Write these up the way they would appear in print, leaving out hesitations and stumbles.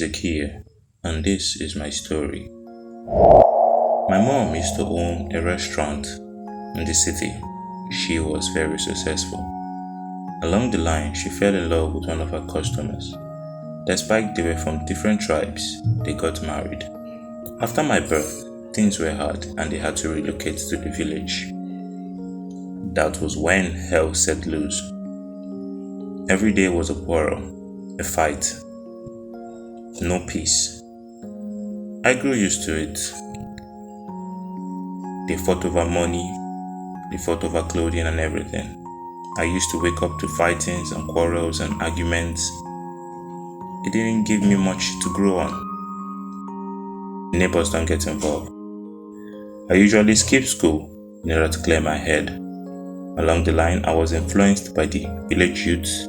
Zakia, and this is my story. My mom used to own a restaurant in the city. She was very successful. Along the line, she fell in love with one of her customers. Despite they were from different tribes, they got married. After my birth, things were hard and they had to relocate to the village. That was when hell set loose. Every day was a quarrel, a fight, no peace. I grew used to it. They fought over money, they fought over clothing and everything. I used to wake up to fightings and quarrels and arguments. It didn't give me much to grow on. Neighbors don't get involved. I usually skip school in order to clear my head. Along the line, I was influenced by the village youths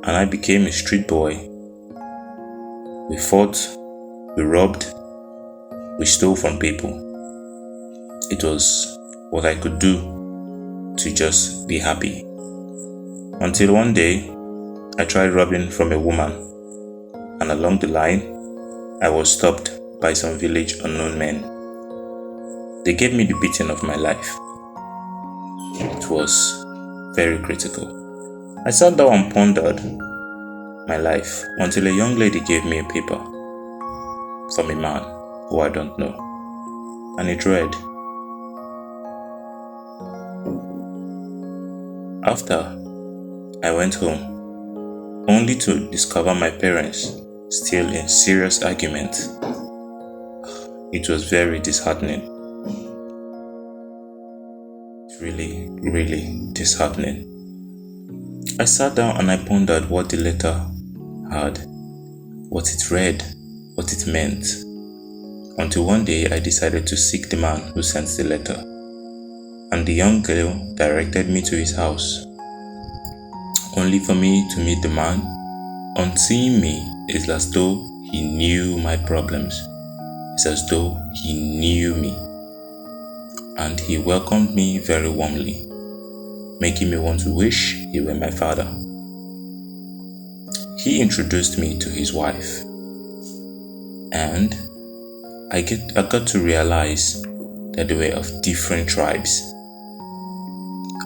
and I became a street boy. We fought, we robbed, we stole from people. It was what I could do to just be happy. Until one day, I tried robbing from a woman, and along the line, I was stopped by some village unknown men. They gave me the beating of my life. It was very critical. I sat down and pondered my life until a young lady gave me a paper from a man who I don't know, and it read, after I went home, only to discover my parents still in serious argument. It was very disheartening. Really, really disheartening. I sat down and I pondered what the letter had, what it read, what it meant, until one day I decided to seek the man who sent the letter, and the young girl directed me to his house. Only for me to meet the man, on seeing me, it's as though he knew my problems. It's as though he knew me. And he welcomed me very warmly, making me want to wish he were my father. He introduced me to his wife, and I got to realize that they were of different tribes.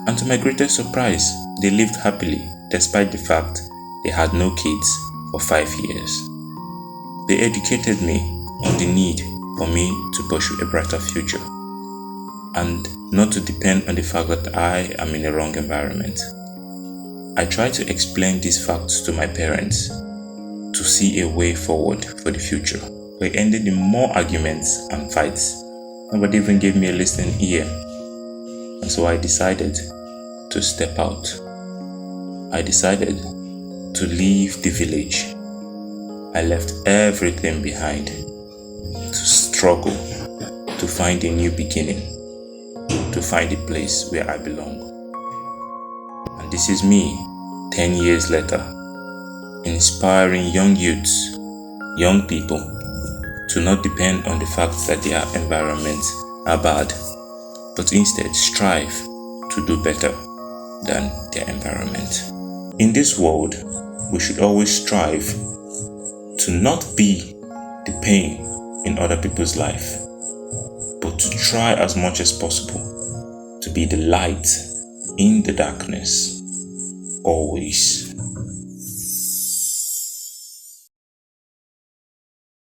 And to my greatest surprise, they lived happily despite the fact they had no kids for 5 years. They educated me on the need for me to pursue a brighter future and not to depend on the fact that I am in a wrong environment. I tried to explain these facts to my parents to see a way forward for the future. We ended in more arguments and fights. Nobody even gave me a listening ear. And so I decided to step out. I decided to leave the village. I left everything behind to struggle, to find a new beginning, to find a place where I belong. And this is me, 10 years later, inspiring young youths, young people, to not depend on the fact that their environments are bad, but instead strive to do better than their environment. In this world, we should always strive to not be the pain in other people's life, but to try as much as possible to be the light in the darkness, always.